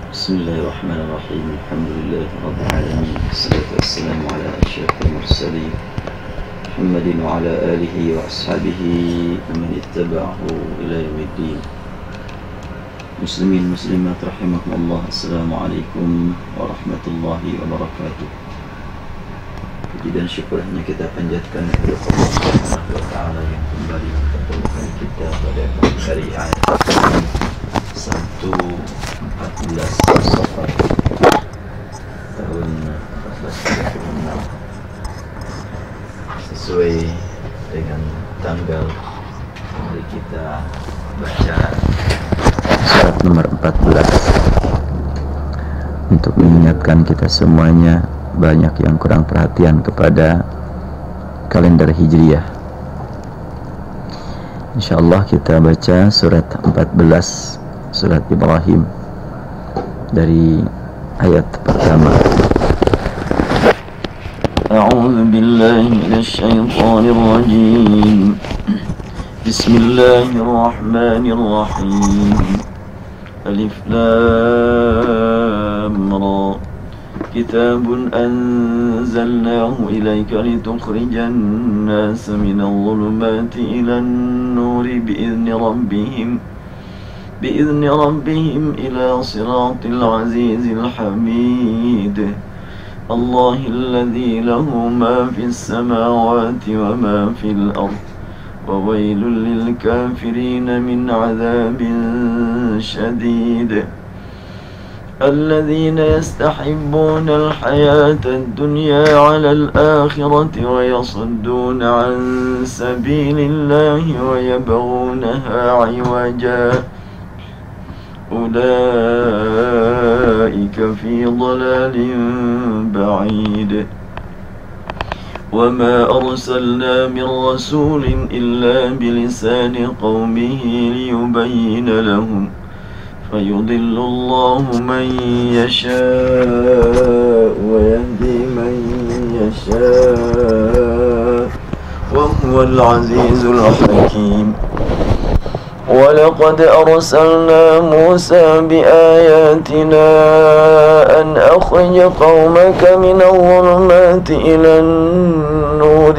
Bismillahirrahmanirrahim. Alhamdulillahirabbil wassalatu wassalamu ala asyrafil mursalin Muhammadin wa ala alihi wa ashabihi wa man ittaba'ahu ila yaumiddin. Muslimin muslimat rahimakumullah. Assalamualaikum warahmatullahi wabarakatuh. Puji dan syukur hanya kita panjatkan kepada Allah Subhanahu wa taala yang kembali mempertemukan kita pada hari ayat 1:14 Safar tahun 1436 sesuai dengan tanggal yang kita baca surat nomor 14 untuk mengingatkan kita semuanya. Banyak yang kurang perhatian kepada kalender Hijriyah. InsyaAllah kita baca surat 14, surat Ibrahim, dari ayat pertama. A'udzu billahi minasy syaithanir rajim. Bismillahirrahmanirrahim. Alif Lam Ra. Kitabun anzalnahu ilaika litukhrijan nasa minal dhulumati ilan nuri bi'izni rabbihim ila siratil azizil hamid. Allahil ladzi lahu ma fis samawati wa ma fil ard wa wailul lil kafirin min 'adzabin shadid. الذين يستحبون الحياة الدنيا على الآخرة ويصدون عن سبيل الله ويبغونها عوجا أولئك في ضلال بعيد. وما أرسلنا من رسول إلا بلسان قومه ليبين لهم فيضل الله من يشاء ويهدي من يشاء وهو العزيز الحكيم. ولقد أرسلنا موسى بآياتنا أن أخرج قومك من الظلمات إلى النور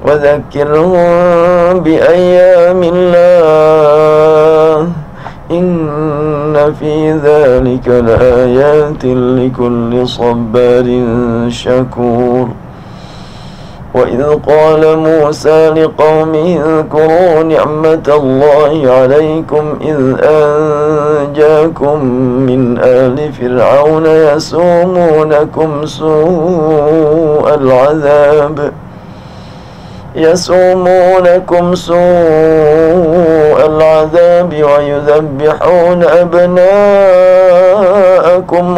وذكرهم بأيام الله إن في ذلك لآيات لكل صبار شكور. وإذ قال موسى لقومه اذكروا نعمة الله عليكم إذ أنجاكم من آل فرعون يسومونكم سوء العذاب ويذبحون أبناءكم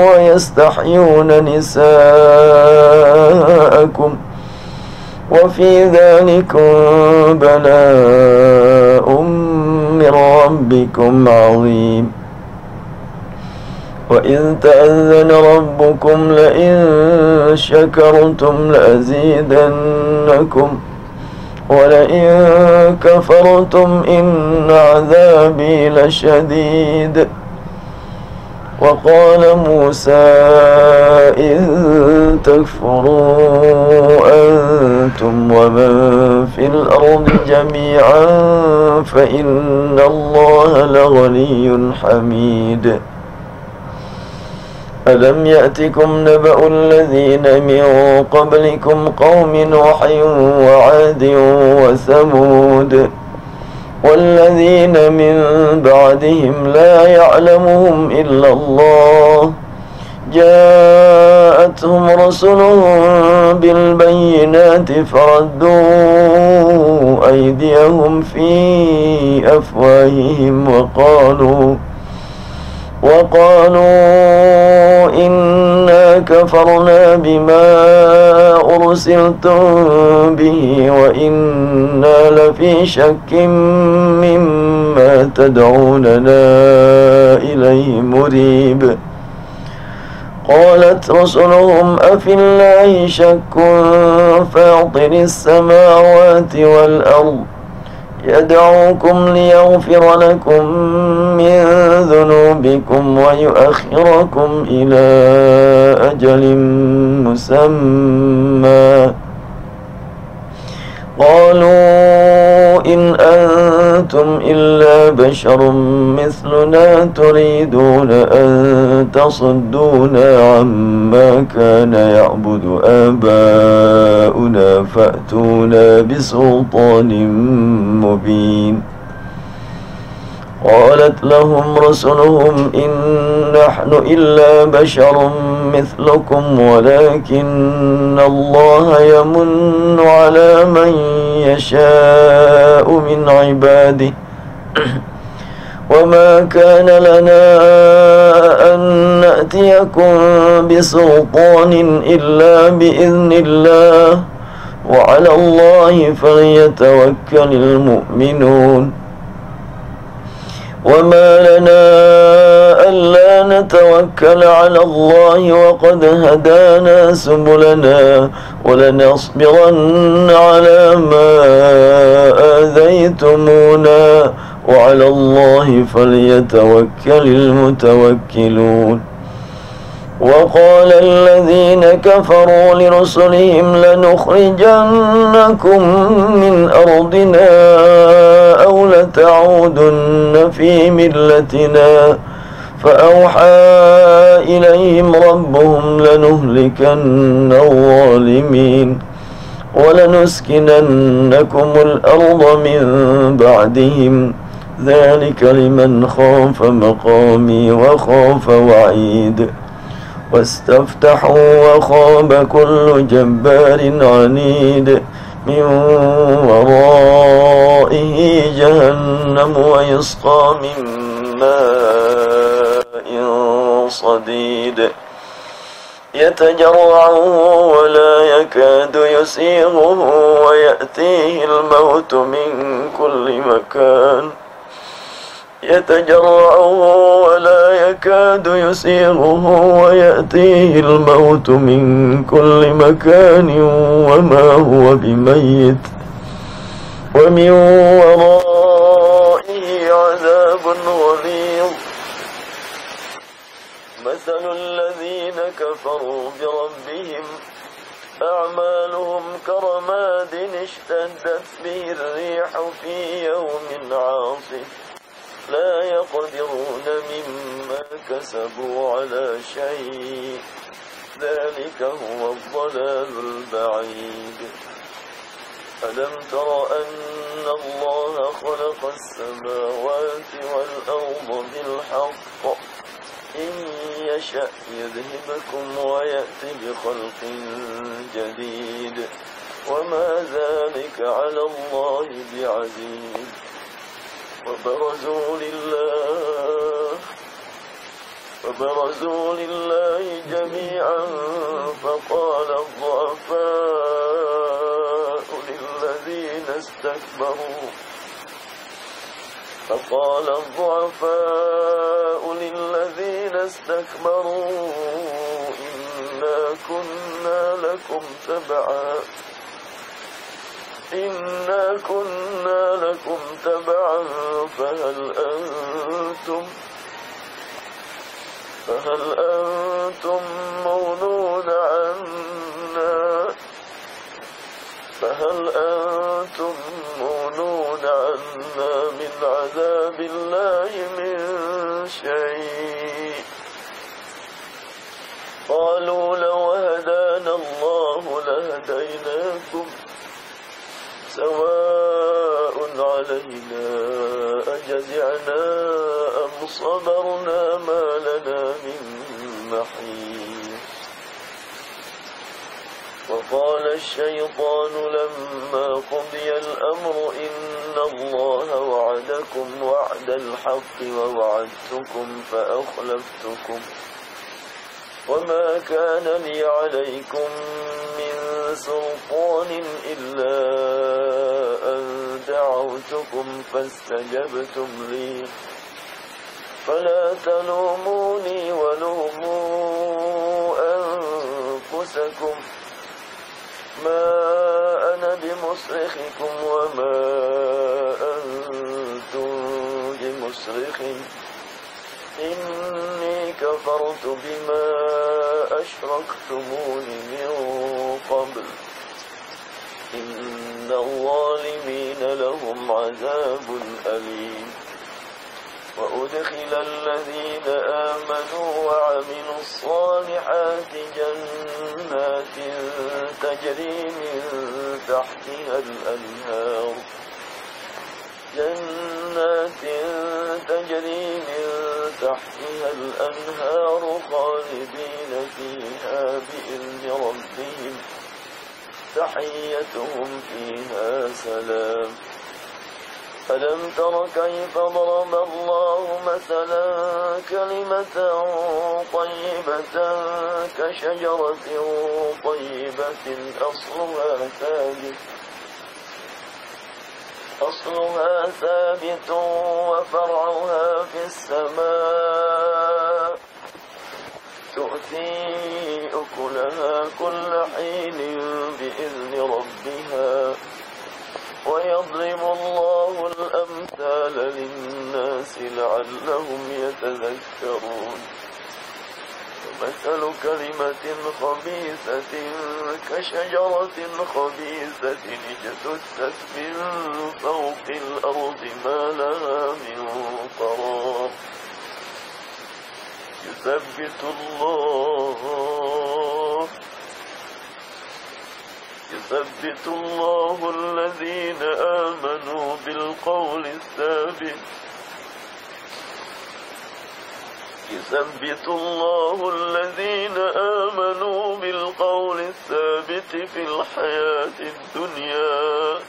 ويستحيون نساءكم وفي ذلكم بلاء من ربكم عظيم. وإذ تأذن ربكم لئن شكرتم لأزيدنكم ولئن كفرتم إن عذابي لشديد. وقال موسى إن تكفروا أنتم ومن في الأرض جميعا فإن الله لغني حميد. ألم يأتكم نبأ الذين من قبلكم قوم نوح وعاد وثمود والذين من بعدهم لا يعلمهم إلا الله جاءتهم رسلهم بالبينات فردوا أيديهم في أفواههم وقالوا إنا كفرنا بما أرسلتم به وإنا لفي شك مما تدعوننا إليه مريب. قالت رسلهم أفي الله شك فاطر السماوات والأرض يدعوكم ليغفر لكم من ذنوبكم بكم ويؤخركم إلى أجل مسمى. قالوا إن أنتم إلا بشر مثلنا تريدون أن تصدونا عما كان يعبد آباؤنا فأتونا بسلطان مبين. قالت لهم رسلهم إن نحن إلا بشر مثلكم ولكن الله يمن على من يشاء من عباده وما كان لنا أن نأتيكم بسلطان إلا بإذن الله وعلى الله فليتوكل المؤمنون. وما لنا ألا نتوكل على الله وقد هدانا سبلنا ولنصبرن على ما آذيتمونا وعلى الله فليتوكل المتوكلون. وقال الذين كفروا لرسلهم لنخرجنكم من أرضنا أو لتعودن في ملتنا فأوحى إليهم ربهم لنهلكن الظالمين ولنسكننكم الأرض من بعدهم ذلك لمن خاف مقامي وخاف وعيد. واستفتحوا وخاب كل جبار عنيد من ورائه جهنم ويسقى من ماء صديد يتجرعه ولا يكاد يسيغه ويأتيه الموت من كل مكان ولا يكاد يسيغه ويأتيه الموت من كل مكان وما هو بميت ومن ورائه عذاب غليظ. مثل الذين كفروا بربهم أعمالهم كرماد اشتدت به الريح في يوم عاصف لا يقدرون مما كسبوا على شيء ذلك هو الضلال البعيد. ألم تر أن الله خلق السماوات والأرض بالحق إن يشأ يذهبكم ويأتي بخلق جديد وما ذلك على الله بعزيز. وبرزوا لله جميعا فقال الضعفاء للذين استكبروا إنا كنا لكم تبعا فهل أنتم مغنون عنا من عذاب الله من شيء. قالوا لو هدانا الله لهديناكم سواء علينا أجزعنا أم صبرنا ما لنا من محيص. وقال الشيطان لما قضي الأمر إن الله وعدكم وعد الحق ووعدتكم فأخلفتكم وما كان لي عليكم من سلطان إلا أن دعوتكم فاستجبتم لي فلا تلوموني ولوموا أنفسكم ما أنا بمصرخكم وما أنتم بمصرخي إني كفرت بما أشركتمون من قبل إن الظالمين لهم عذاب أليم وأدخل الذين آمنوا وعملوا الصالحات جنات تجري من تحتها الأنهار خالدين فيها بإذن ربهم تحيتهم فيها سلام ألم تر كيف ضرب الله مثلا كلمة طيبة كشجرة طيبة أصلها ثابت وفرعها في السماء تؤتي أكلها كل حين بإذن ربها ويضرب الله الأمثال للناس لعلهم يتذكرون مثل كلمة خبيثة كشجرة خبيثة اجتثت من فوق الأرض ما لها من قرار يثبت الله الذين آمنوا بالقول الثابت في الحياة الدنيا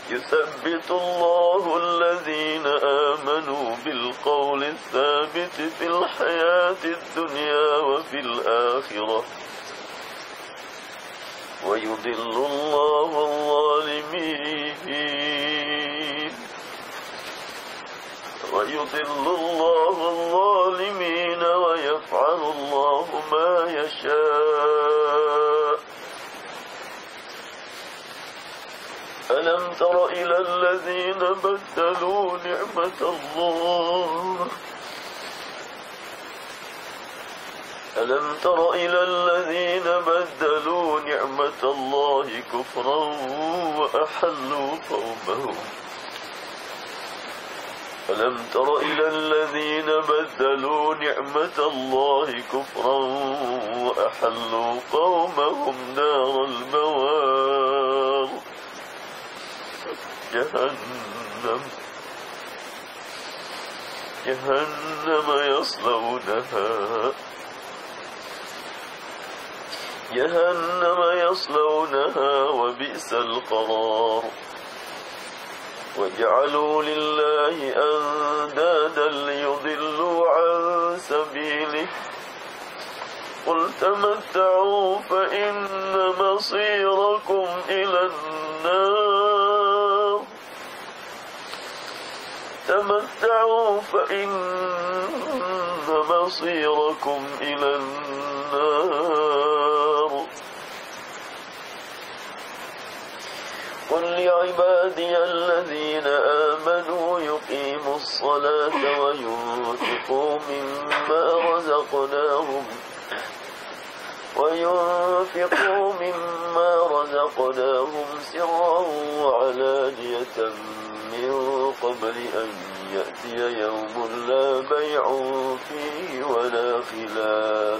يثبت الله الذين آمنوا بالقول الثابت في الحياة الدنيا وفي الآخرة ويضل الله الظالمين ويفعل الله ما يشاء ألم تر إلى الذين بدلوا نعمة الله كفرا وأحلوا قومهم ألم تر إلى الذين بدلوا نعمة الله كفرا وأحلوا قومهم نار البوار جهنم يصلونها وبئس القرار وجعلوا لله أندادا ليضلوا عن سبيله قل تمتعوا فإن مصيركم إلى النار قل لعبادي الذين آمنوا يقيموا الصلاة وينفقوا مما رزقناهم سرا وعلانية من قبل أن يأتي يوم لا بيع فيه ولا خلال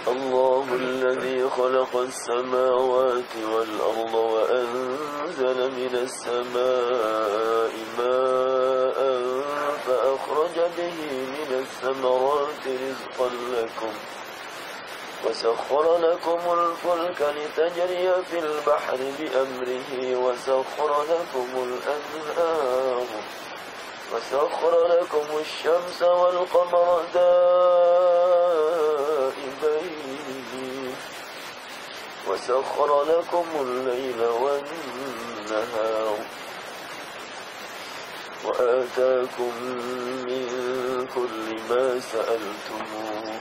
الله الذي خلق السماوات والأرض وأنزل من السماء ماء فأخرج به من الثمرات رزقا لكم وسخر لكم الفلك لتجري في البحر بأمره وسخر لكم الشمس والقمر دائبين وسخر لكم الليل والنهار وآتاكم من كل ما سألتموه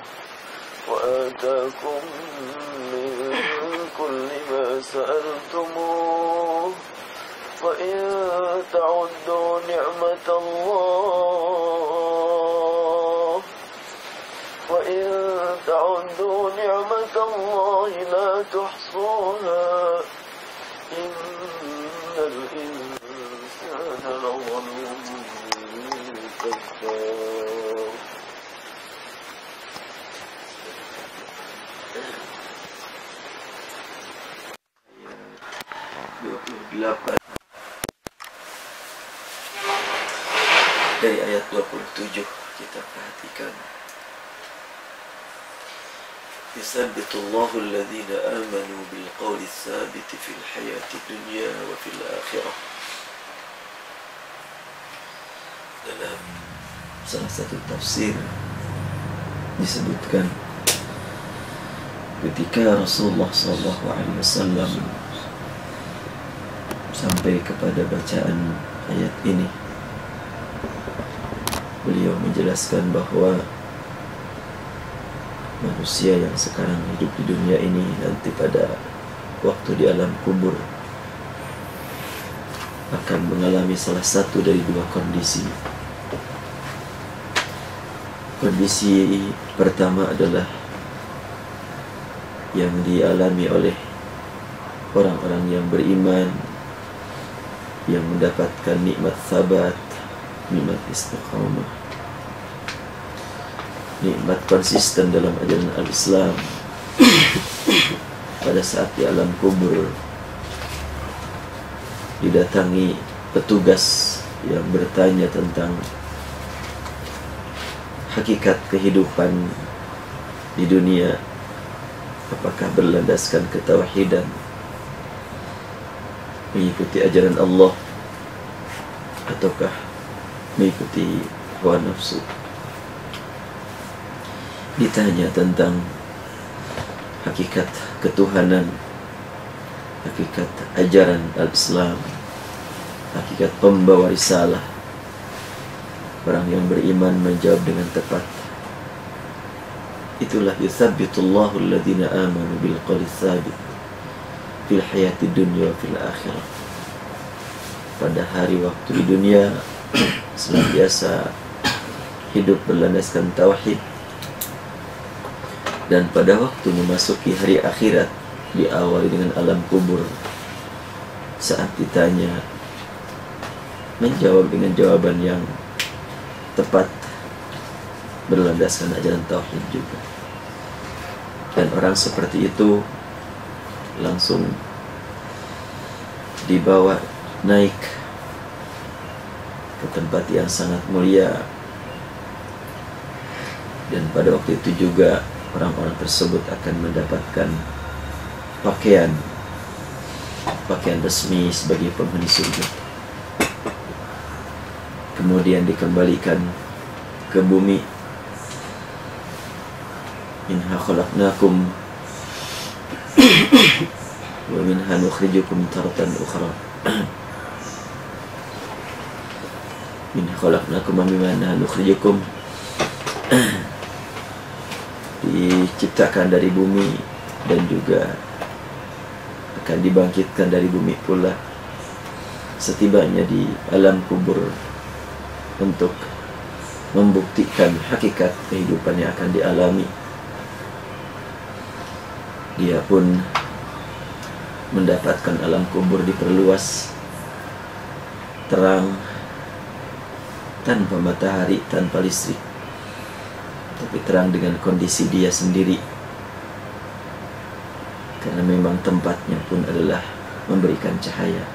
وإن تعدوا نعمة الله لا تحصوها إن الإنسان لظلوم كفار. Dari ayat 27 kita perhatikan. Yusabbitullahu alladhina amanu bil qawli tsabiti fil hayati dunya wa fil akhirah. Dalam salah satu tafsir disebutkan ketika Rasulullah SAW sampai kepada bacaan ayat ini, beliau menjelaskan bahwa manusia yang sekarang hidup di dunia ini nanti pada waktu di alam kubur akan mengalami salah satu dari dua kondisi. Kondisi pertama adalah yang dialami oleh orang-orang yang beriman, yang mendapatkan nikmat sabat, nikmat istiqamah, nikmat konsisten dalam ajaran al-Islam. Pada saat di alam kubur didatangi petugas yang bertanya tentang hakikat kehidupan di dunia, apakah berlandaskan ketauhidan, mengikuti ajaran Allah, ataukah mengikuti hawa nafsu. Ditanya tentang hakikat ketuhanan, hakikat ajaran al-Islam, hakikat pembawa risalah. Orang yang beriman menjawab dengan tepat. Itulah yuthabbitullahu alladhina amanu bil qawli tsabit fil hayati dunya wa fil akhirah. Pada hari waktu di dunia senantiasa hidup berlandaskan tauhid, dan pada waktu memasuki hari akhirat diawali dengan alam kubur. Saat ditanya, menjawab dengan jawaban yang tepat, berlandaskan ajaran tauhid juga. Dan orang seperti itu langsung dibawa naik ke tempat yang sangat mulia. Dan pada waktu itu juga orang-orang tersebut akan mendapatkan pakaian resmi sebagai penghuni surga. Kemudian dikembalikan ke bumi. Minha khalaqnakum wa minha nukhrijukum taratan ukhra. Minha khalaqnakum wa minha nukhrijukum. Diciptakan dari bumi dan juga akan dibangkitkan dari bumi pula setibanya di alam kubur untuk membuktikan hakikat kehidupan yang akan dialami. Dia pun mendapatkan alam kubur diperluas, terang, tanpa matahari, tanpa listrik, tapi terang dengan kondisi dia sendiri, karena memang tempatnya pun adalah memberikan cahaya.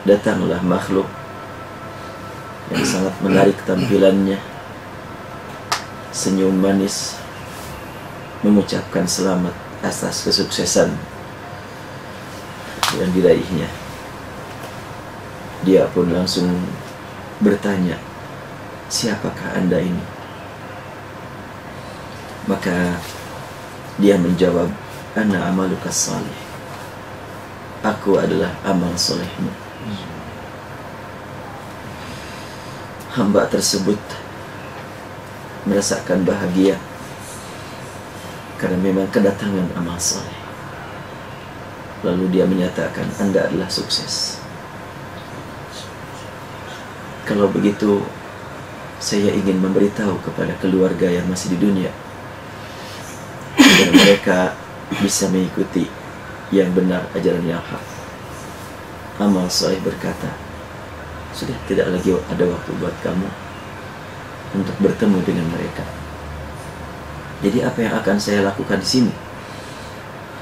Datanglah makhluk yang sangat menarik tampilannya, senyum manis, mengucapkan selamat atas kesuksesan yang diraihnya. Dia pun langsung bertanya, siapakah Anda ini? Maka dia menjawab, ana amaluka salih, aku adalah amal solehmu. Hamba tersebut merasakan bahagia karena memang kedatangan amal soleh. Lalu dia menyatakan, Anda adalah sukses. Kalau begitu, saya ingin memberitahu kepada keluarga yang masih di dunia agar mereka bisa mengikuti yang benar, ajaran yang hak. Amal Saleh berkata, sudah tidak lagi ada waktu buat kamu untuk bertemu dengan mereka. Jadi apa yang akan saya lakukan di sini?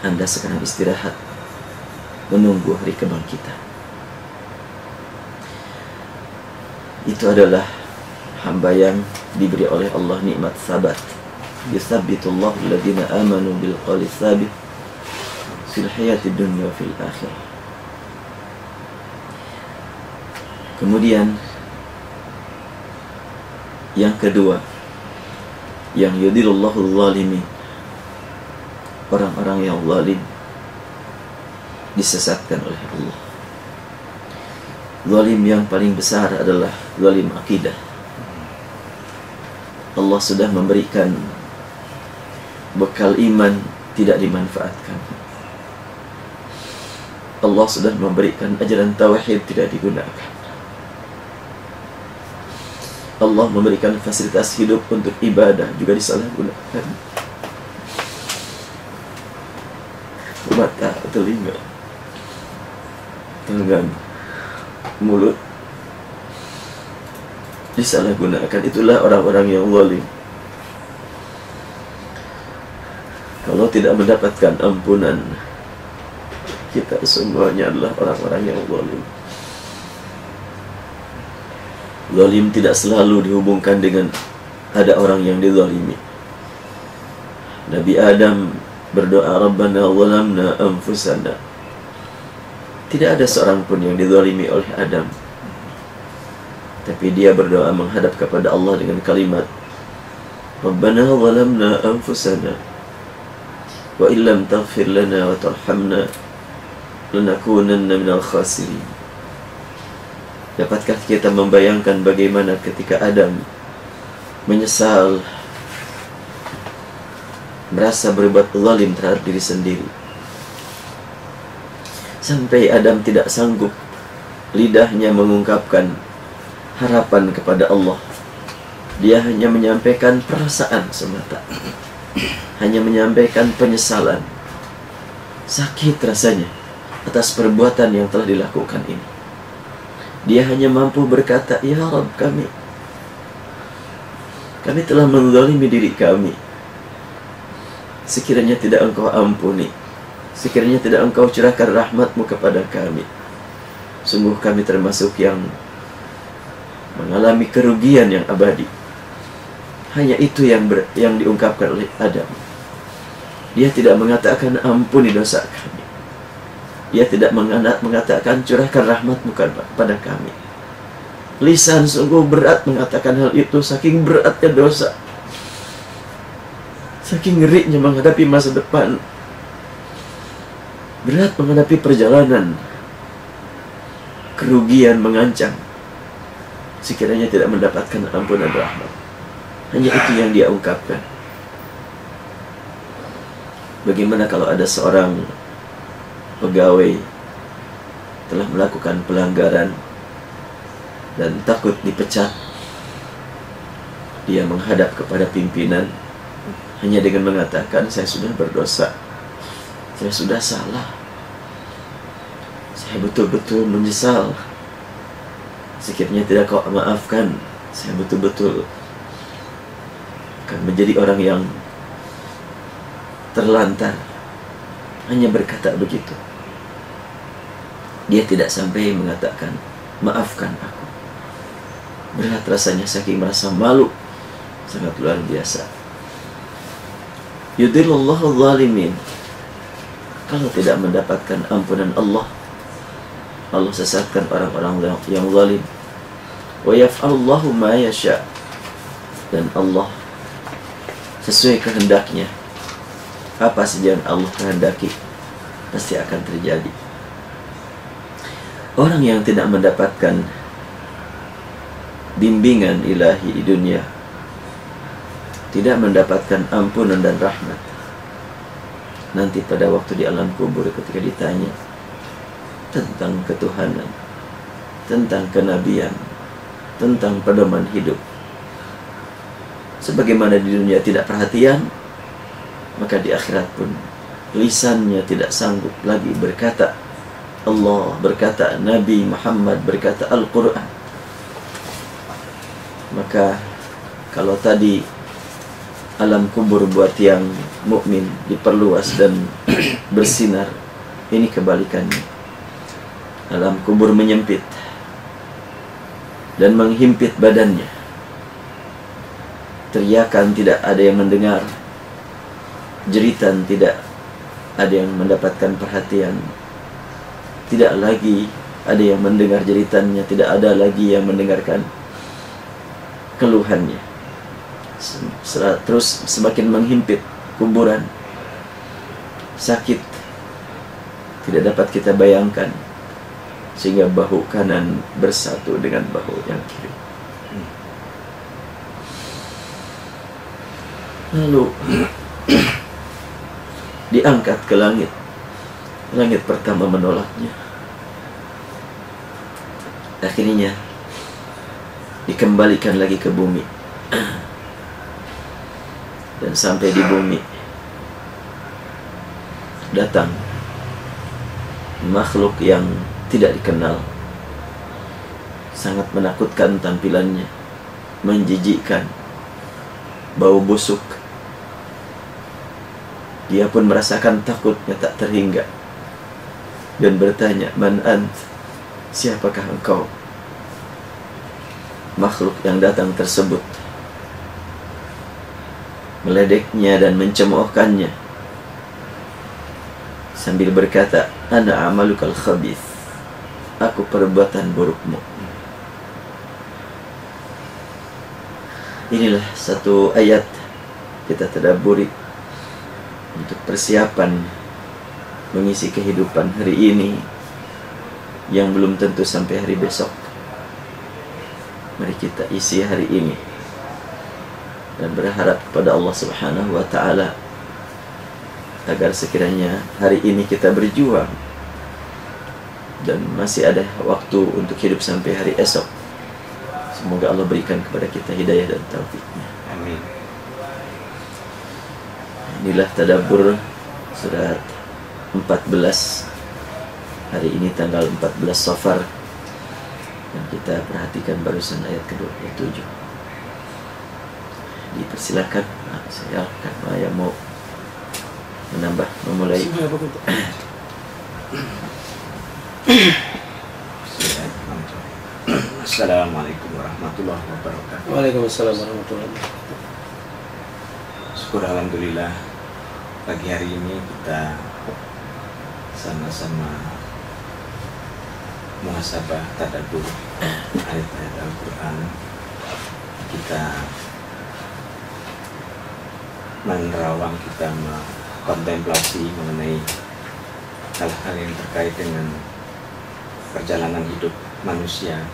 Anda sekarang istirahat, menunggu hari kebangkitan. Itu adalah hamba yang diberi oleh Allah nikmat sabat. Yuthabbitullahu alladhina amanu bil qawli tsabit fil hayatid dunya wa fil akhirah. Kemudian yang kedua, yang yudhillullahu zalimin, orang-orang yang zalim disesatkan oleh Allah. Zalim yang paling besar adalah zalim akidah. Allah sudah memberikan bekal iman, tidak dimanfaatkan. Allah sudah memberikan ajaran tauhid, tidak digunakan. Allah memberikan fasilitas hidup untuk ibadah, juga disalahgunakan. Mata, telinga, tangan, mulut disalahgunakan. Itulah orang-orang yang zalim. Kalau tidak mendapatkan ampunan, kita semuanya adalah orang-orang yang zalim. Zalim tidak selalu dihubungkan dengan ada orang yang dizalimi. Nabi Adam berdoa, Rabbana zalamna anfusana. Tidak ada seorang pun yang dizalimi oleh Adam, tapi dia berdoa menghadap kepada Allah dengan kalimat, Rabbana zalamna anfusana wa illam taghfir lana wa tarhamna lanakunanna minal khasirin. Dapatkah kita membayangkan bagaimana ketika Adam menyesal, merasa berbuat zalim terhadap diri sendiri, sampai Adam tidak sanggup lidahnya mengungkapkan harapan kepada Allah. Dia hanya menyampaikan perasaan semata, hanya menyampaikan penyesalan. Sakit rasanya atas perbuatan yang telah dilakukan ini. Dia hanya mampu berkata, Ya Rabb, kami telah menzalimi diri kami. Sekiranya tidak Engkau ampuni, sekiranya tidak Engkau curahkan rahmat-Mu kepada kami, sungguh kami termasuk yang mengalami kerugian yang abadi. Hanya itu yang diungkapkan oleh Adam. Dia tidak mengatakan ampuni dosa kami. Dia tidak mengatakan curahkan rahmat-Mu kepada kami. Lisan sungguh berat mengatakan hal itu, saking beratnya dosa, saking ngerinya menghadapi masa depan, berat menghadapi perjalanan, kerugian mengancam sekiranya tidak mendapatkan ampunan rahmat. Hanya itu yang dia ungkapkan. Bagaimana kalau ada seorang pegawai telah melakukan pelanggaran dan takut dipecat, dia menghadap kepada pimpinan hanya dengan mengatakan, saya sudah berdosa, saya sudah salah, saya betul-betul menyesal, sekiranya tidak kau maafkan, saya betul-betul akan menjadi orang yang terlantar. Hanya berkata begitu. Dia tidak sampai mengatakan, maafkan aku. Berat rasanya, saking merasa malu, sangat luar biasa. Yudhillullahu zalimin. Kalau tidak mendapatkan ampunan Allah, Allah sesatkan orang-orang yang zalim. Wa yaf'alullahu ma yasha. Dan Allah sesuai kehendaknya. Apa saja yang Allah kehendaki pasti akan terjadi. Orang yang tidak mendapatkan bimbingan ilahi di dunia, tidak mendapatkan ampunan dan rahmat, nanti pada waktu di alam kubur ketika ditanya tentang ketuhanan, tentang kenabian, tentang pedoman hidup. Sebagaimana di dunia tidak perhatian, maka di akhirat pun lisannya tidak sanggup lagi berkata Allah, berkata Nabi Muhammad, berkata Al-Quran. Maka kalau tadi alam kubur buat yang mukmin diperluas dan bersinar, ini kebalikannya. Alam kubur menyempit dan menghimpit badannya. Teriakan tidak ada yang mendengar, jeritan tidak ada yang mendapatkan perhatian. Tidak lagi ada yang mendengar jeritannya, tidak ada lagi yang mendengarkan keluhannya. Terus semakin menghimpit kuburan. Sakit tidak dapat kita bayangkan, sehingga bahu kanan bersatu dengan bahu yang kiri. Lalu diangkat ke langit. Langit pertama menolaknya. Akhirnya dikembalikan lagi ke bumi. Dan sampai di bumi datang makhluk yang tidak dikenal, sangat menakutkan tampilannya, menjijikkan, bau busuk. Dia pun merasakan takutnya tak terhingga dan bertanya, "Man ant?" Siapakah engkau? Makhluk yang datang tersebut meledeknya dan mencemoohkannya sambil berkata, "Ana amalukal khabith." Aku perbuatan burukmu. Inilah satu ayat kita tadabburi untuk persiapan mengisi kehidupan hari ini yang belum tentu sampai hari besok. Mari kita isi hari ini dan berharap kepada Allah Subhanahu wa Ta'ala agar sekiranya hari ini kita berjuang dan masih ada waktu untuk hidup sampai hari esok. Semoga Allah berikan kepada kita hidayah dan taufiknya. Amin. Inilah tadabbur surat 14. Hari ini tanggal 14 Safar, dan kita perhatikan barusan ayat ke-27. Dipersilakan, saya akan yang mau menambah, memulai. Assalamualaikum warahmatullahi wabarakatuh. Waalaikumsalam warahmatullahi wabarakatuh. Syukur alhamdulillah, pagi hari ini kita sama-sama muhasabah tadabbur ayat-ayat Al-Quran. Kita menerawang, kita kontemplasi mengenai hal-hal yang terkait dengan perjalanan hidup manusia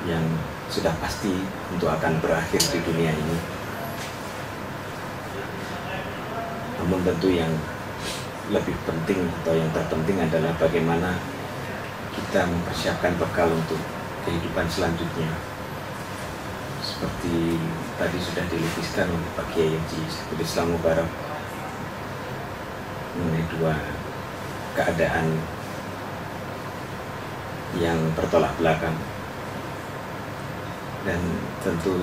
yang sudah pasti untuk akan berakhir di dunia ini. Namun tentu yang lebih penting atau yang terpenting adalah bagaimana kita mempersiapkan bekal untuk kehidupan selanjutnya. Seperti tadi sudah dilukiskan oleh Pak Kiai Haji Saiful Islam Mubarak mengenai dua keadaan yang bertolak belakang, dan tentu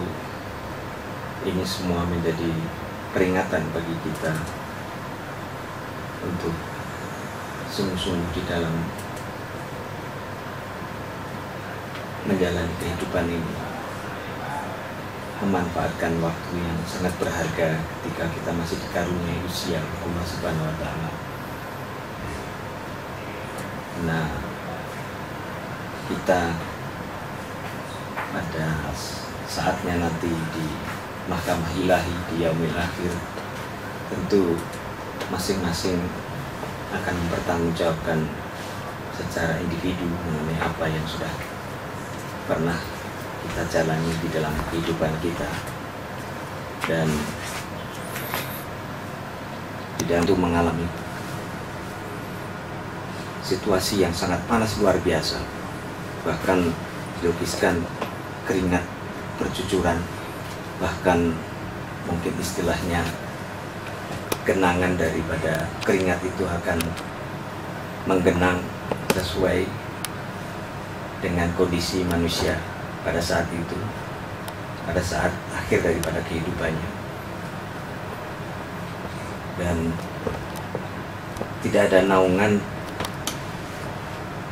ini semua menjadi peringatan bagi kita untuk sungguh-sungguh di dalam menjalani kehidupan ini, memanfaatkan waktu yang sangat berharga ketika kita masih dikaruniai usia Allah Subhanahu wa Ta'ala. Nah, kita pada saatnya nanti di mahkamah ilahi, di yaumil akhir, tentu masing-masing akan mempertanggungjawabkan secara individu mengenai apa yang sudah pernah kita jalani di dalam kehidupan kita. Dan tidak untuk mengalami situasi yang sangat panas luar biasa, bahkan dilukiskan keringat bercucuran, bahkan mungkin istilahnya genangan daripada keringat itu akan menggenang sesuai dengan kondisi manusia pada saat itu, pada saat akhir daripada kehidupannya. Dan tidak ada naungan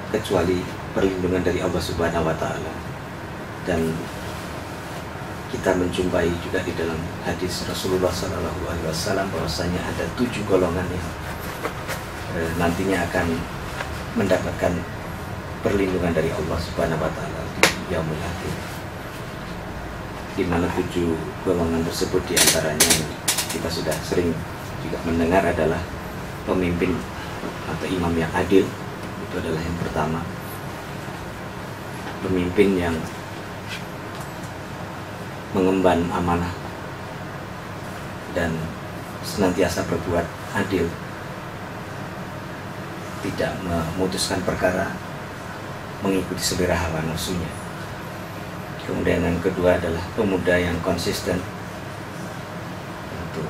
kecuali perlindungan dari Allah Subhanahu wa Ta'ala. Dan kita menjumpai juga di dalam hadis Rasulullah SAW bahwasanya ada 7 golongan yang nantinya akan mendapatkan perlindungan dari Allah Subhanahu wa Ta'ala di yaumul akhir, di mana 7 golongan tersebut diantaranya kita sudah sering juga mendengar adalah pemimpin atau imam yang adil. Itu adalah yang pertama. Pemimpin yang mengemban amanah dan senantiasa berbuat adil, tidak memutuskan perkara mengikuti selera hawa nafsunya. Kemudian yang kedua adalah pemuda yang konsisten untuk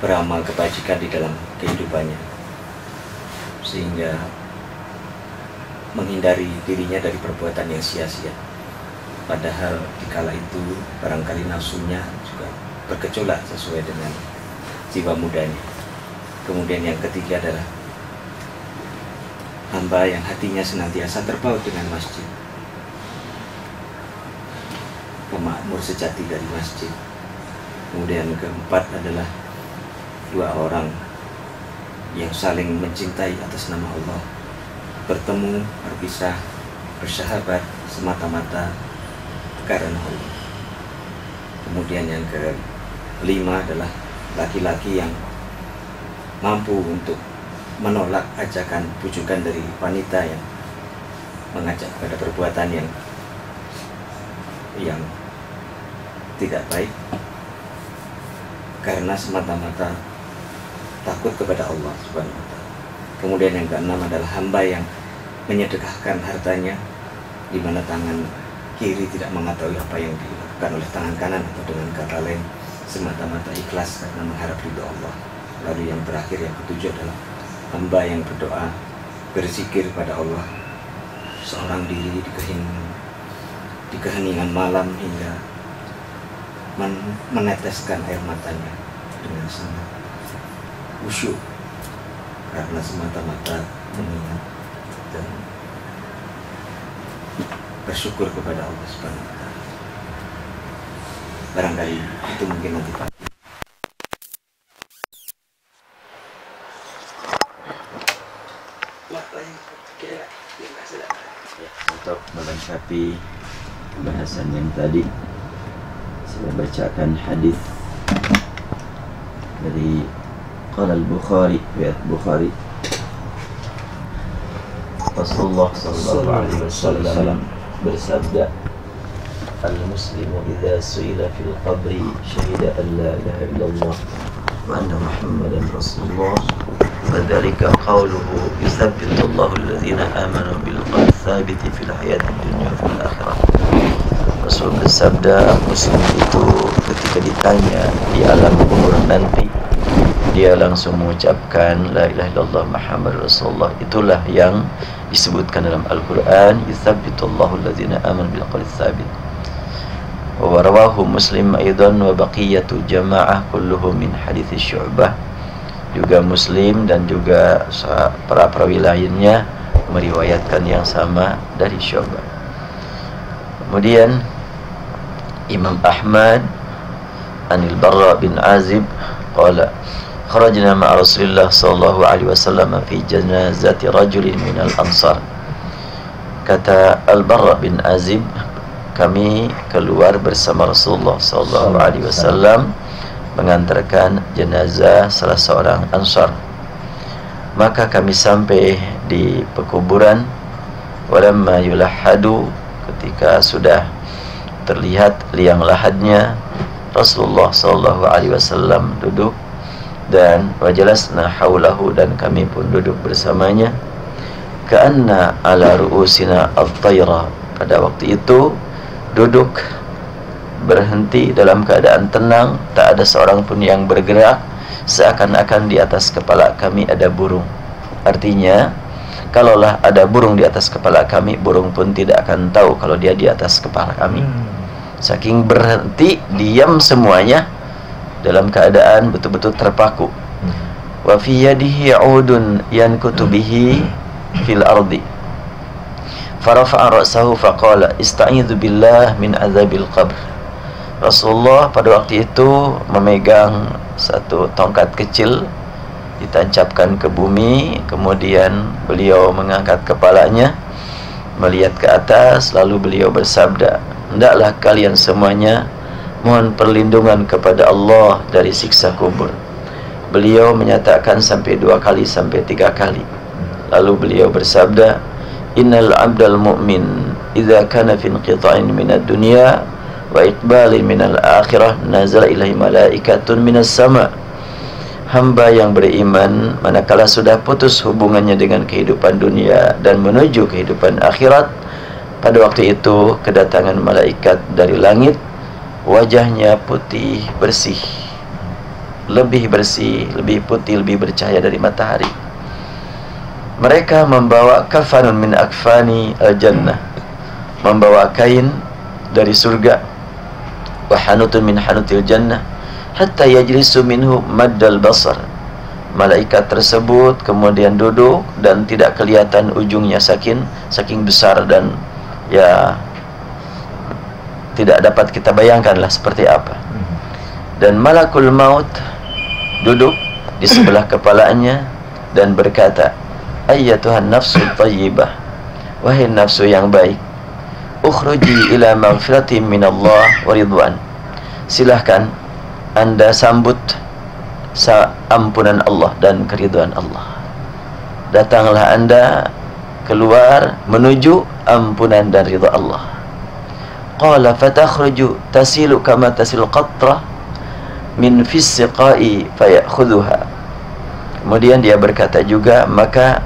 beramal kebajikan di dalam kehidupannya, sehingga menghindari dirinya dari perbuatan yang sia-sia. Padahal dikala itu barangkali nafsunya juga bergejolak sesuai dengan jiwa mudanya. Kemudian yang ketiga adalah hamba yang hatinya senantiasa terpaut dengan masjid, pemakmur sejati dari masjid. Kemudian yang keempat adalah 2 orang yang saling mencintai atas nama Allah, bertemu, berpisah, bersahabat semata-mata karena Allah. Kemudian yang kelima adalah laki-laki yang mampu untuk menolak ajakan bujukan dari wanita yang mengajak pada perbuatan yang tidak baik karena semata-mata takut kepada Allah Subhanahu wa Ta'ala. Kemudian yang keenam adalah hamba yang menyedekahkan hartanya, di mana tangan kiri tidak mengetahui apa yang dilakukan oleh tangan kanan, atau dengan kata lain semata-mata ikhlas karena mengharap ridho Allah. Lalu yang terakhir, yang ketujuh adalah hamba yang berdoa, berzikir pada Allah seorang diri di keheningan malam hingga meneteskan air matanya dengan sangat khusyuk karena semata-mata mengingat dan bersyukur kepada Allah Subhanahu wa Ta'ala. Barangkali itu mungkin nanti Pak. Untuk melengkapi bahasan yang tadi, saya bacakan hadis dari qala al-Bukhari, riwayat Bukhari. Rasulullah sallallahu alaihi wasallam bersabda, al-muslimu idza su'ila fil qabri syahida an la ilaha illallah wa anna muhammadan rasulullah wa dzalika qawluhu yuthabbitu Allahu alladhina amanu bil qawli tsabiti fil hayati dunya wa fil akhirah. Rasul bersabda, muslim itu ketika ditanya di alam kubur nanti, dia langsung mengucapkan la ilaha illallah Muhammad Rasulullah. Itulah yang disebutkan dalam Al-Quran, yuthabbitullahu alladzina amanu bil qawli tsabit. Wa rawahu Muslim aidan wa baqiyatu jamaah kulluhum min hadits Syu'bah. Juga Muslim dan juga para perawi lainnya meriwayatkan yang sama dari Syu'bah. Kemudian Imam Ahmad Anil Barra bin Azib qala kharajna ma'a Rasulillah sallallahu alaihi wasallam fi janazati rajulin minal ansar. Kata Al-Barra bin Azib, kami keluar bersama Rasulullah sallallahu alaihi wasallam mengantarkan jenazah salah seorang ansar. Maka kami sampai di pekuburan, walamma yulahadu, ketika sudah terlihat liang lahatnya, Rasulullah sallallahu alaihi wasallam duduk, dan wajalasna haulahu, dan kami pun duduk bersamanya. Ka'anna ala ru'usina at-tayra, pada waktu itu duduk berhenti dalam keadaan tenang, tak ada seorang pun yang bergerak, seakan-akan di atas kepala kami ada burung. Artinya, kalaulah ada burung di atas kepala kami, burung pun tidak akan tahu kalau dia di atas kepala kami. Saking berhenti, diam semuanya dalam keadaan betul-betul terpaku. Wa fi yadihi 'udun yankutu bihi fil ardi. Farafa'a ra'sahu faqala ista'idzu billah min adzabil qabr. Rasulullah pada waktu itu memegang satu tongkat kecil, ditancapkan ke bumi, kemudian beliau mengangkat kepalanya, melihat ke atas, lalu beliau bersabda, hendaklah kalian semuanya mohon perlindungan kepada Allah dari siksa kubur. Beliau menyatakan sampai 2 kali sampai 3 kali. Lalu beliau bersabda, innal abdal mu'min idza kana fi inqita'in minad dunya wa iqbalin minal akhirah nazala ilaihi malaikatun minas sama. Hamba yang beriman manakala sudah putus hubungannya dengan kehidupan dunia dan menuju kehidupan akhirat, pada waktu itu kedatangan malaikat dari langit, wajahnya putih bersih, lebih bersih, lebih putih, lebih bercahaya dari matahari. Mereka membawa kafanun min akfani al-jannah, membawa kain dari surga, wa hanutun min hanutil jannah, hatta yajlisu minhu maddal basar. Malaikat tersebut kemudian duduk dan tidak kelihatan ujungnya, saking besar dan ya tidak dapat kita bayangkanlah seperti apa. Dan malakul maut duduk di sebelah kepalanya dan berkata, ayyatuhan nafsul tayyibah, wahai nafsu yang baik, ukhruji ila maghfiratin minallah wa ridwan. Silahkan Anda sambut ampunan Allah dan keridhaan Allah. Datanglah Anda keluar menuju ampunan dan ridha Allah. Qala fatakhruju tasilu kama tasil qatrah min fis siqai fayakhudhuha. Kemudian dia berkata juga, maka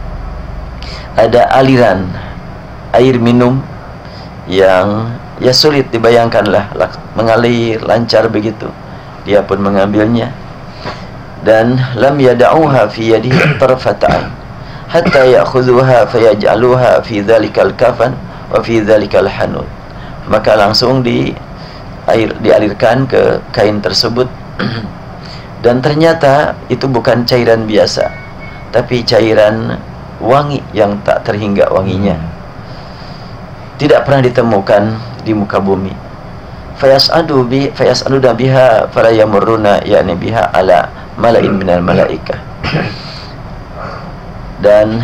ada aliran air minum yang ya sulit dibayangkanlah, mengalir lancar begitu. Dia pun mengambilnya dan lam yada'uha fi yadihi tarfata'in hatta ya'khudhuha fayaj'aluha fi dhalikal kafan wa fi dhalikal hanud. Maka langsung dialirkan ke kain tersebut dan ternyata itu bukan cairan biasa, tapi cairan wangi yang tak terhingga wanginya, tidak pernah ditemukan di muka bumi. Fayas'adu biha fala yamurruna yani biha ala mala'in minal malaikah. Dan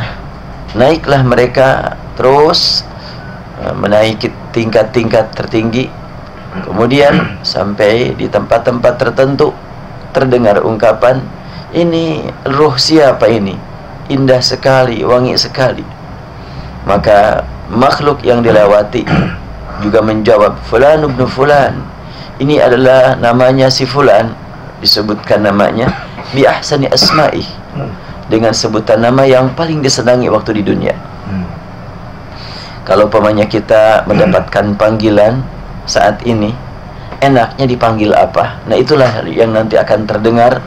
naiklah mereka terus menaiki tingkat-tingkat tertinggi, kemudian sampai di tempat-tempat tertentu terdengar ungkapan, ini ruh siapa ini? Indah sekali, wangi sekali. Maka makhluk yang dilewati juga menjawab, fulan ibn fulan, ini adalah namanya si fulan, disebutkan namanya bi ahsani asma'i, dengan sebutan nama yang paling disenangi waktu di dunia. Kalau umpamanya kita mendapatkan panggilan saat ini, enaknya dipanggil apa? Nah, itulah yang nanti akan terdengar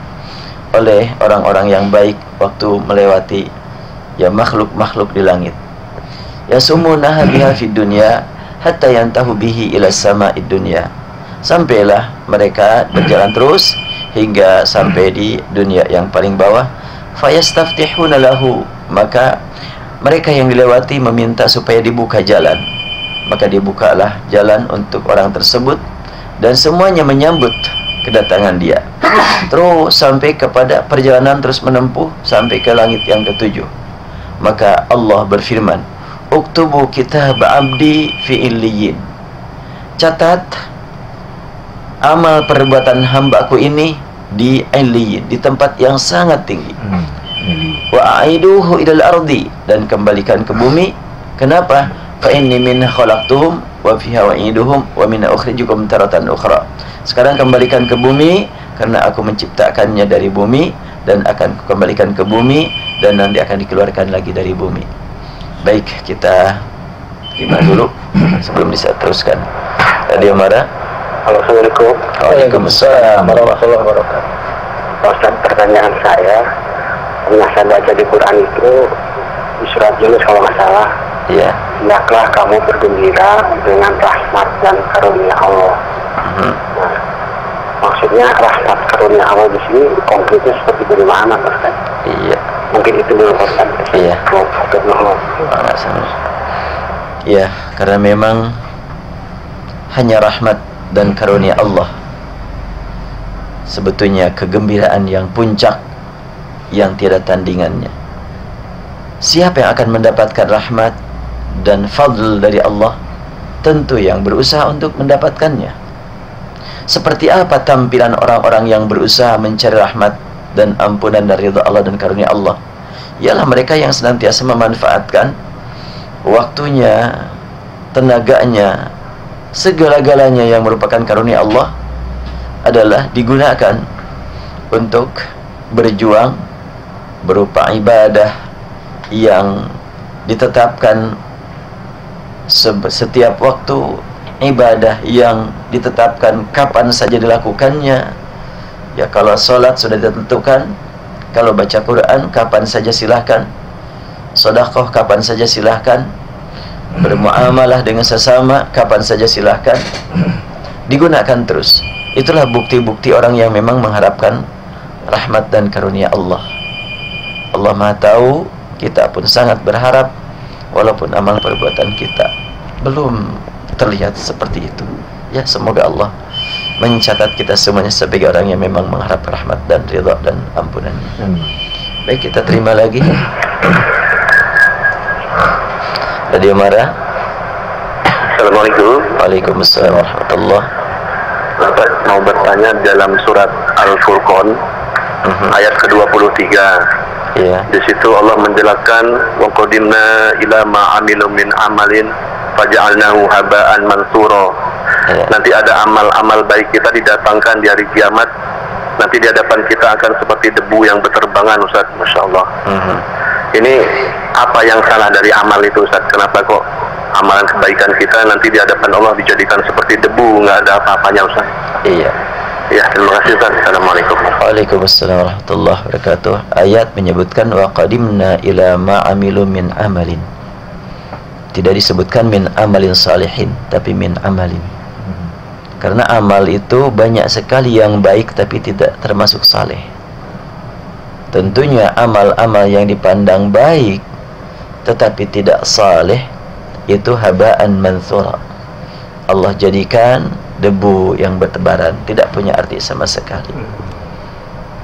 oleh orang-orang yang baik waktu melewati ya makhluk-makhluk di langit. Yasumunaha biha fid dunya hatta yantahu bihi ila sama'id dunya. Sampailah mereka berjalan terus hingga sampai di dunia yang paling bawah. Fayastaftihuna lahu, maka mereka yang dilewati meminta supaya dibuka jalan. Maka dibukalah jalan untuk orang tersebut dan semuanya menyambut kedatangan dia. Terus sampai kepada perjalanan terus menempuh sampai ke langit yang ke-7. Maka Allah berfirman, uktubu kitab abdi fi illiyin. Catat amal perbuatan hambaku ini di illiyin, di tempat yang sangat tinggi. Wa aiduhu ilal ardi, dan kembalikan ke bumi. Kenapa? Fa inni minha khalaqtuhum wa fiha wa'iduhum wa minha ukhrijukum taratan ukhra. Sekarang kembalikan ke bumi karena aku menciptakannya dari bumi dan akan kembalikan ke bumi dan nanti akan dikeluarkan lagi dari bumi. Baik, kita terima dulu sebelum bisa teruskan. Tadi marah. Halo, Assalamualaikum. Waalaikumsalam warahmatullahi wabarakatuh. Pak Ustaz, pertanyaan saya, pernah saya baca di Quran itu di surat Yunus kalau nggak salah, Iya. hendaklah kamu bergembira dengan rahmat dan karunia Allah. Nah, maksudnya rahmat karunia Allah di sini konkretnya seperti bagaimana, Pak Ustaz? Iya. Mungkin itu dulu, Pak Ustaz. Iya. Mohon. Ya, karena memang hanya rahmat dan karunia Allah sebetulnya kegembiraan yang puncak yang tiada tandingannya. Siapa yang akan mendapatkan rahmat dan fadl dari Allah? Tentu yang berusaha untuk mendapatkannya. Seperti apa tampilan orang-orang yang berusaha mencari rahmat dan ampunan dari ridha Allah dan karunia Allah? Ialah mereka yang senantiasa memanfaatkan waktunya, tenaganya, segala-galanya yang merupakan karunia Allah adalah digunakan untuk berjuang berupa ibadah yang ditetapkan setiap waktu, ibadah yang ditetapkan kapan saja dilakukannya. Ya, kalau sholat sudah ditentukan, kalau baca Quran kapan saja silahkan, sedekah kapan saja silahkan, bermuamalah dengan sesama kapan saja silahkan, digunakan terus. Itulah bukti-bukti orang yang memang mengharapkan rahmat dan karunia Allah. Allah Maha tahu, kita pun sangat berharap, walaupun amal perbuatan kita belum terlihat seperti itu. Ya, semoga Allah mencatat kita semuanya sebagai orang yang memang mengharap rahmat dan ridha dan ampunannya. Baik, kita terima lagi. Radio Mara. Assalamualaikum. Waalaikumsalam warahmatullahi. Bapak mau bertanya dalam surat Al-Furqan ayat ke-23. Ya. Di situ Allah menjelaskan wa qadimna ila ma amilu min amalin faj'alnahu haba'an mansura. Ya. Nanti ada amal-amal baik kita didatangkan di hari kiamat. Nanti di hadapan kita akan seperti debu yang berterbangan, Ustaz. Masya Allah. Ini apa yang salah dari amal itu, Ustaz? Kenapa kok amalan kebaikan kita nanti di hadapan Allah dijadikan seperti debu, nggak ada apa-apanya, Ustaz? Iya. Ya, terima kasih, Ustaz. Assalamualaikum. Waalaikumsalam warahmatullahi wabarakatuh. Ayat menyebutkan wa qadimna ila ma amilu min amalin. Tidak disebutkan min amalin salihin, tapi min amalin. Karena amal itu banyak sekali yang baik tapi tidak termasuk saleh. Tentunya amal-amal yang dipandang baik tetapi tidak saleh itu haba'an mansura. Allah jadikan debu yang bertebaran, tidak punya arti sama sekali.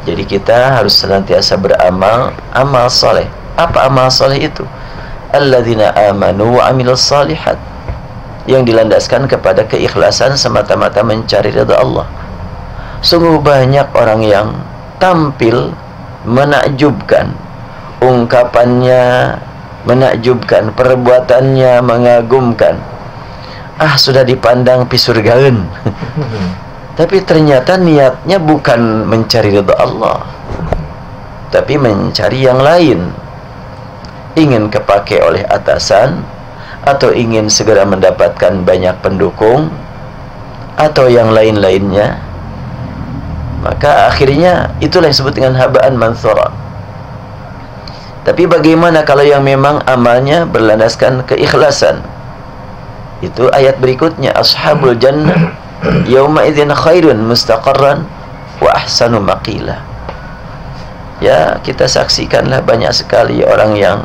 Jadi kita harus senantiasa beramal amal saleh. Apa amal saleh itu? Alladzina amanu wa amilus salihat, yang dilandaskan kepada keikhlasan semata-mata mencari ridha Allah. Sungguh banyak orang yang tampil menakjubkan, ungkapannya menakjubkan, perbuatannya mengagumkan. Sudah dipandang pisurgaun. Tapi ternyata niatnya bukan mencari ridha Allah, tapi mencari yang lain. Ingin kepake oleh atasan, atau ingin segera mendapatkan banyak pendukung, atau yang lain-lainnya. Maka akhirnya itulah yang disebut dengan haba'an mansura. Tapi bagaimana kalau yang memang amalnya berlandaskan keikhlasan? Itu ayat berikutnya, ashabul jannah yauma idzin khairun mustaqarran wa ahsanu maqila. Ya, kita saksikanlah banyak sekali orang yang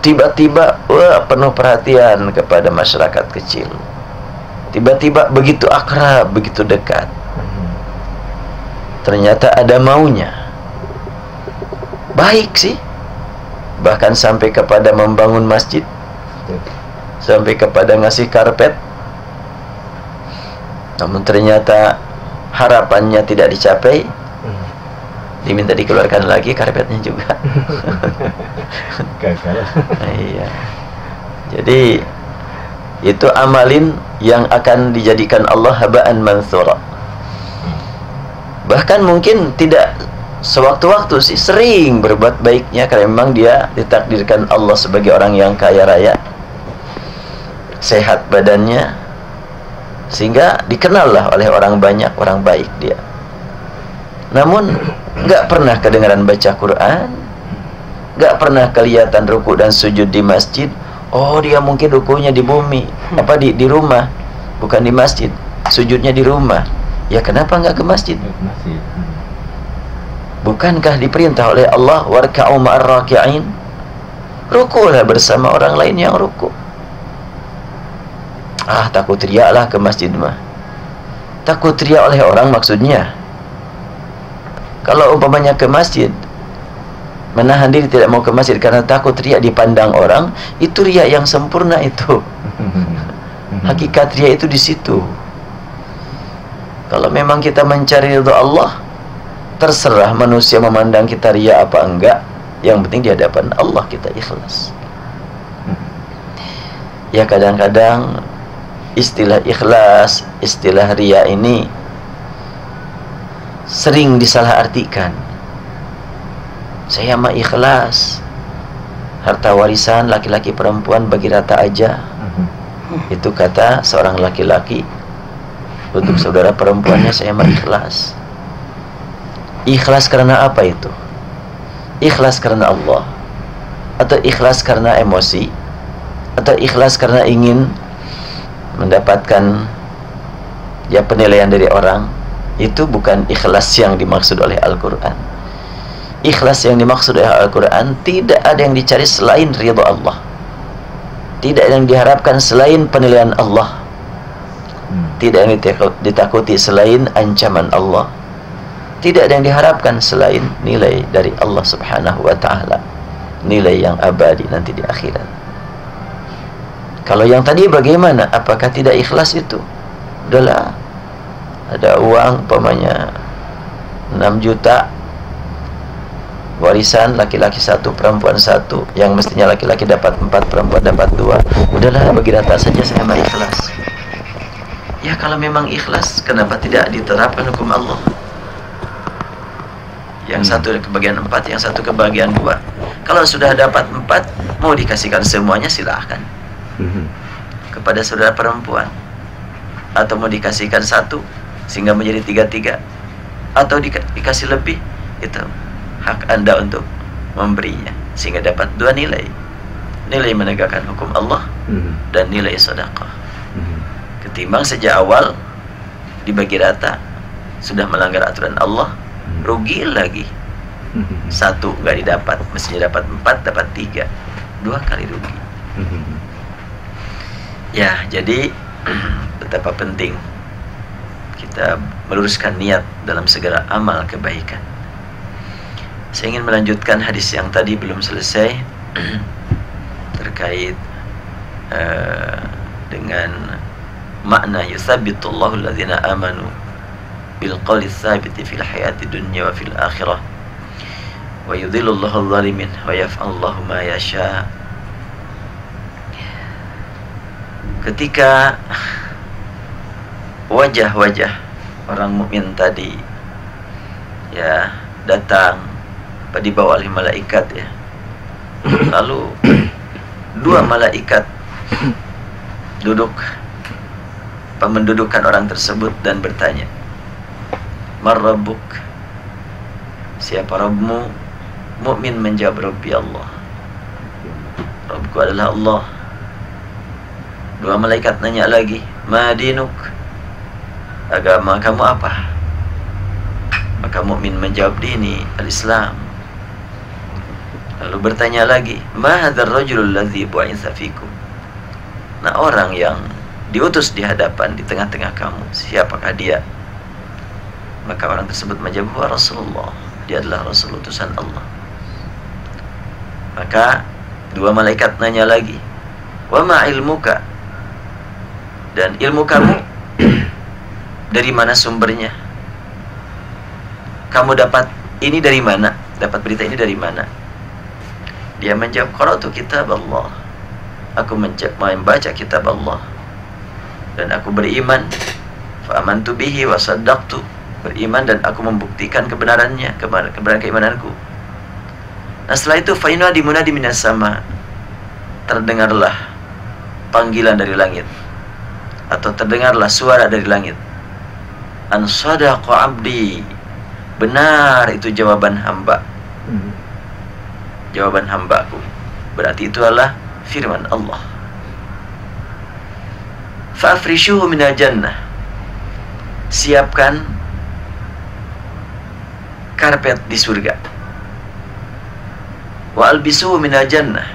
tiba-tiba penuh perhatian kepada masyarakat kecil. Tiba-tiba begitu akrab, begitu dekat. Ternyata ada maunya. Baik sih. Bahkan sampai kepada membangun masjid, sampai kepada ngasih karpet. Namun ternyata harapannya tidak dicapai. Diminta dikeluarkan lagi karpetnya juga. Iya. Jadi itu amalin yang akan dijadikan Allah haba'an mansura. Bahkan mungkin tidak sewaktu-waktu sih, sering berbuat baiknya karena memang dia ditakdirkan Allah sebagai orang yang kaya raya, sehat badannya, sehingga dikenallah oleh orang banyak, orang baik dia. Namun nggak pernah kedengaran baca Quran, nggak pernah kelihatan ruku dan sujud di masjid. Oh, dia mungkin rukunya di bumi, di rumah, bukan di masjid. Sujudnya di rumah. Ya kenapa nggak ke masjid? Bukankah diperintah oleh Allah warka'u ma'ar raki'in? Rukulah bersama orang lain yang ruku. Takut riaklah ke masjid mah. Takut riak oleh orang maksudnya. Kalau umpamanya ke masjid, menahan diri tidak mau ke masjid karena takut riak dipandang orang, itu riak yang sempurna itu. Hakikat riak itu di situ. Kalau memang kita mencari ridha Allah, terserah manusia memandang kita riak apa enggak, yang penting di hadapan Allah kita ikhlas. Ya kadang-kadang istilah ikhlas, istilah riya ini sering disalahartikan. Saya mah ikhlas, harta warisan laki-laki perempuan bagi rata aja. Itu kata seorang laki-laki untuk saudara perempuannya, saya mah ikhlas. Ikhlas karena apa itu? Ikhlas karena Allah, atau ikhlas karena emosi, atau ikhlas karena ingin mendapatkan penilaian dari orang? Itu bukan ikhlas yang dimaksud oleh Al-Quran. Ikhlas yang dimaksud oleh Al-Quran, tidak ada yang dicari selain ridha Allah, tidak ada yang diharapkan selain penilaian Allah, tidak yang ditakuti selain ancaman Allah, tidak ada yang diharapkan selain nilai dari Allah subhanahu wa ta'ala, nilai yang abadi nanti di akhirat. Kalau yang tadi bagaimana? Apakah tidak ikhlas itu? Udahlah, ada uang umpamanya 6 juta, warisan laki-laki 1, perempuan 1, yang mestinya laki-laki dapat 4, perempuan dapat 2. Udahlah, bagi rata saja, saya mah ikhlas. Ya kalau memang ikhlas, kenapa tidak diterapkan hukum Allah? Yang satu kebagian 4, yang satu kebagian 2. Kalau sudah dapat 4, mau dikasihkan semuanya silahkan kepada saudara perempuan, atau mau dikasihkan 1 sehingga menjadi 3-3, atau dikasih lebih, itu hak Anda untuk memberinya sehingga dapat 2 nilai. Nilai menegakkan hukum Allah dan nilai sedekah. Ketimbang sejak awal dibagi rata, sudah melanggar aturan Allah, rugi lagi. 1 nggak didapat, mestinya dapat 4, dapat 3, 2 kali rugi. Ya, jadi betapa penting kita meluruskan niat dalam segala amal kebaikan. Saya ingin melanjutkan hadis yang tadi belum selesai terkait dengan makna yuthabbitullahu alladhina amanu bil qawli tsabiti fil hayati dunya wa fil akhirah wa yudhillullahu adh-dhalimin wa yaf'alullahu ma yasha. Ketika wajah-wajah orang mukmin tadi datang dibawa oleh malaikat, lalu 2 malaikat duduk mendudukkan orang tersebut dan bertanya, "Man rabbuk?" Siapa Rabbmu? Mukmin menjawab, "Rabbi Allah." Rabbku adalah Allah. 2 malaikat nanya lagi, "Ma dinuk?" Agama kamu apa? Maka mukmin menjawab, "Dini al-Islam." Lalu bertanya lagi, "Ma hadzal rajulul ladzi bu'itsa fikum?" Nah, orang yang diutus di hadapan, di tengah-tengah kamu, siapakah dia? Maka orang tersebut menjawab, "Huwa Rasulullah." Dia adalah Rasul utusan Allah. Maka 2 malaikat nanya lagi, "Wa ma ilmuka?" Dan ilmu kamu dari mana sumbernya? Kamu dapat ini dari mana? Dapat berita ini dari mana? Dia menjawab, "Qara'tu kitab Allah." Aku membaca kitab Allah dan aku beriman. Fa amantu bihi wa saddaqtu. Beriman dan aku membuktikan kebenarannya, kebenaran keimananku. Nah, setelah itu fa inna munadi minas sama. Terdengarlah panggilan dari langit. atau terdengarlah suara dari langit, an sadaqa abdi, benar itu jawaban hamba, jawaban hambaku. Berarti itu adalah firman Allah. Fa'afrishuhu minal jannah, siapkan karpet di surga. Wa albisuhu minal jannah,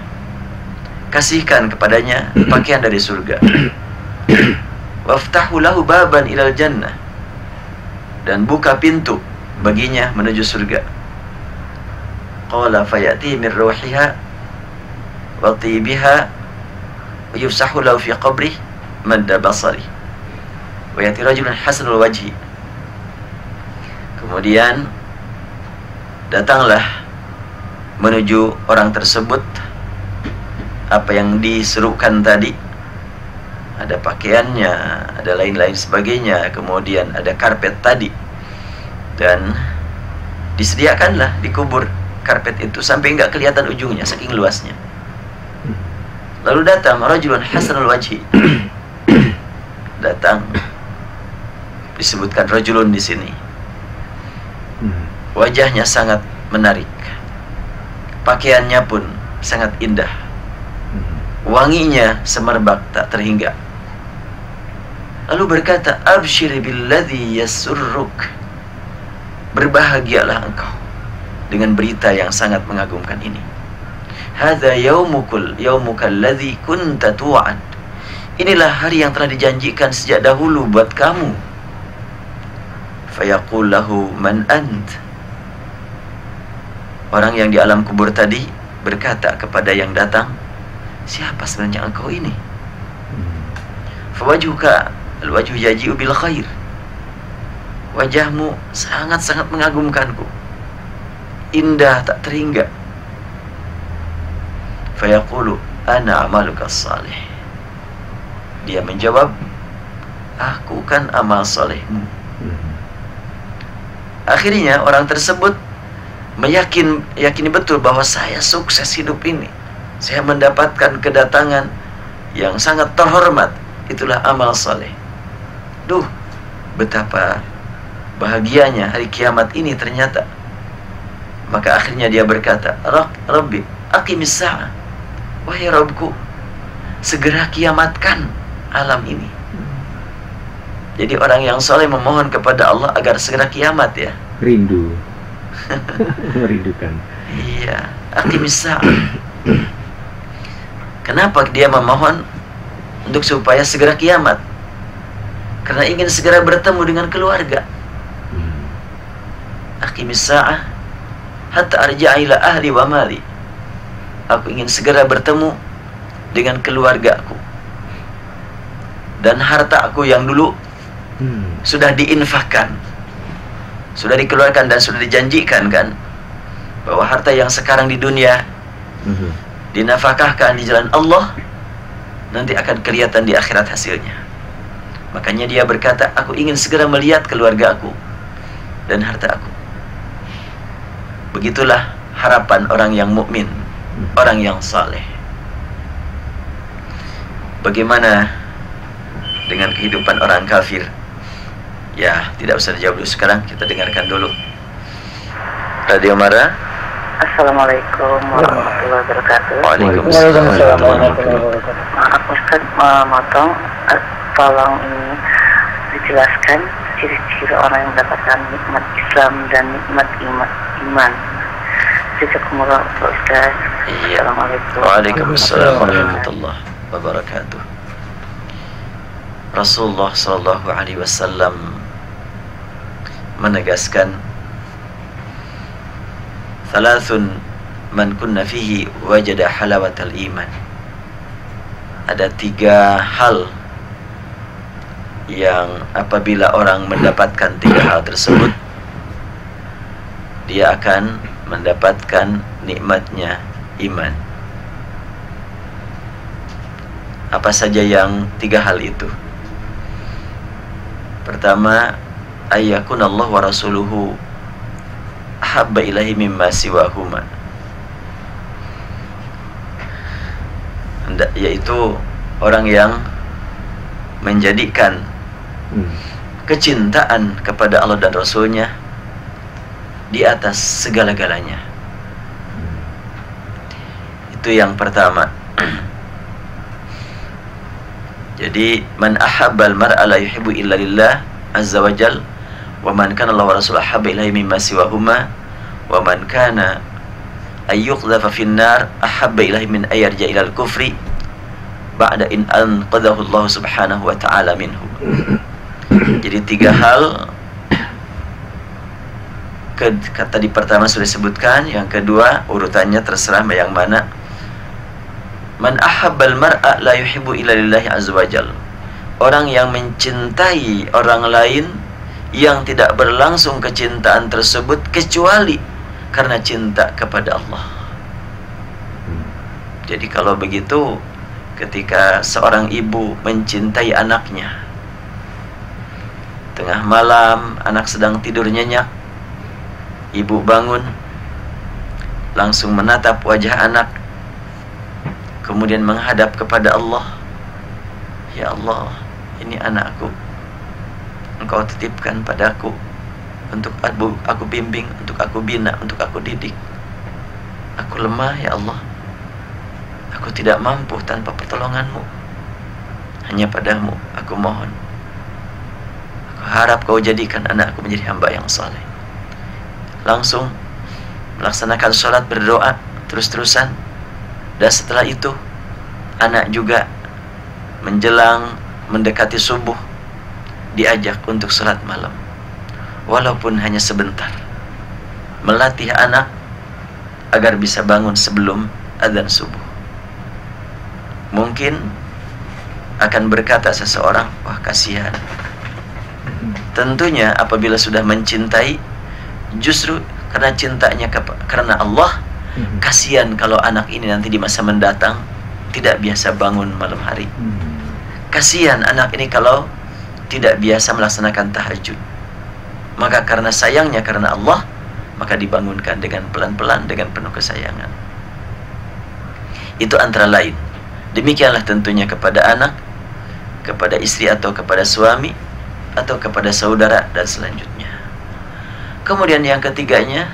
kasihkan kepadanya pakaian dari surga. Waftahu lahu baban ilal jannah, dan buka pintu baginya menuju surga. Qala fayati min ruhiha wa tibiha wa yufsahu lahu fi qabri madda basari wa yati rajulun hasanul wajhi. Kemudian datanglah menuju orang tersebut apa yang diserukan tadi, ada pakaiannya, ada lain-lain sebagainya, kemudian ada karpet tadi, dan disediakanlah dikubur karpet itu sampai enggak kelihatan ujungnya saking luasnya. Lalu datang rajulun hasanul wajhi, datang, disebutkan rajulun di sini, wajahnya sangat menarik, pakaiannya pun sangat indah, wanginya semerbak tak terhingga. Lalu berkata, abshir billadhi yasurruk, berbahagialah engkau dengan berita yang sangat mengagumkan ini. Hadza yaumukal ladzi kunta tu'ad, inilah hari yang telah dijanjikan sejak dahulu buat kamu. Fayaqul lahu man ant, orang yang di alam kubur tadi berkata kepada yang datang, siapa sebenarnya engkau ini? Fawajhuka alwajhu yaji'u bil khair, wajahmu sangat-sangat mengagumkanku, indah tak terhingga. Fayaqulu ana amaluka salih, dia menjawab, aku kan amal solehmu. Akhirnya orang tersebut yakini betul bahwa saya sukses hidup ini, saya mendapatkan kedatangan yang sangat terhormat, itulah amal soleh. Duh, betapa bahagianya hari kiamat ini ternyata. Maka akhirnya dia berkata, Rabbi aqimis sa'ah, wahai Rabbku, segera kiamatkan alam ini. Jadi orang yang soleh memohon kepada Allah agar segera kiamat, ya. Rindu. Merindukan. Iya, aqimis sa'ah. Kenapa dia memohon untuk supaya segera kiamat? Karena ingin segera bertemu dengan keluarga. Aqimis sa'ah hatta arja'a ila ahli wa mali, aku ingin segera bertemu dengan keluargaku dan hartaku yang dulu sudah diinfakkan, sudah dikeluarkan dan sudah dijanjikan kan, bahwa harta yang sekarang di dunia dinafkahkan di jalan Allah, nanti akan kelihatan di akhirat hasilnya. Makanya dia berkata, aku ingin segera melihat keluargaku dan hartaku. Begitulah harapan orang yang mukmin, orang yang saleh. Bagaimana dengan kehidupan orang kafir? Ya, tidak usah dijawab dulu sekarang, kita dengarkan dulu. Radio Mara. Assalamualaikum warahmatullahi wabarakatuh. Waalaikumsalam warahmatullahi wabarakatuh. Maaf Ustaz, memotong, tolong ini dijelaskan ciri-ciri orang yang mendapatkan nikmat Islam dan nikmat iman. Jazakumullah Ustaz. Iya. Assalamualaikum. Waalaikumsalam warahmatullahi wabarakatuh. Rasulullah sallallahu alaihi wasallam menegaskan, thalathun man kunna fihi wajada halawatal iman. Ada 3 hal yang apabila orang mendapatkan 3 hal tersebut, dia akan mendapatkan nikmatnya iman. Apa saja yang 3 hal itu? Pertama, ayyakun Allah wa rasuluhu habba ilahi mimma siwahuma, yaitu orang yang menjadikan kecintaan kepada Allah dan Rasulnya di atas segala-galanya. Itu yang pertama. Jadi man ahabbal mar'a la yuhibbu illa lillah azza wa jal, wa man kana Allah wa rasuluhu ahabba ilaihi mimma siwahuma, wa man kana ayyuqdhafa fin nar ahabba ilaihi min ayarja ilal kufri ba'da in anqadhahu Allah subhanahu wa ta'ala minhu. Jadi 3 hal. Kata di pertama sudah disebutkan, yang kedua urutannya terserah yang mana. Man ahabbal mar'a la yuhibbu illa lillahi azza wajal. Orang yang mencintai orang lain yang tidak berlangsung kecintaan tersebut kecuali karena cinta kepada Allah. Jadi kalau begitu, ketika seorang ibu mencintai anaknya, tengah malam anak sedang tidur nyenyak, ibu bangun, langsung menatap wajah anak, kemudian menghadap kepada Allah. Ya Allah, ini anakku, Engkau titipkan padaku untuk aku bimbing, untuk aku bina, untuk aku didik. Aku lemah ya Allah, aku tidak mampu tanpa pertolongan-Mu. Hanya padamu aku mohon. Aku harap Kau jadikan anakku menjadi hamba yang saleh. Langsung melaksanakan sholat, berdoa terus-terusan. Dan setelah itu anak juga menjelang mendekati subuh diajak untuk sholat malam, walaupun hanya sebentar. Melatih anak agar bisa bangun sebelum adzan subuh. Mungkin akan berkata seseorang, wah kasihan. Tentunya apabila sudah mencintai, justru karena cintanya karena Allah, kasihan kalau anak ini nanti di masa mendatang tidak biasa bangun malam hari. Kasihan anak ini kalau tidak biasa melaksanakan tahajud. Maka karena sayangnya karena Allah, maka dibangunkan dengan pelan-pelan, dengan penuh kesayangan. Itu antara lain. Demikianlah tentunya kepada anak, kepada istri atau kepada suami, atau kepada saudara dan selanjutnya. Kemudian yang ketiganya,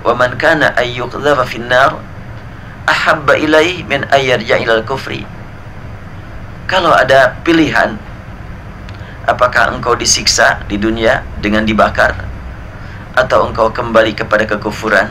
wa man kana ayyuqdhafa finnar ahabba ilaihi min ayyarja ilal kufri. Kalau ada pilihan, apakah engkau disiksa di dunia dengan dibakar, atau engkau kembali kepada kekufuran,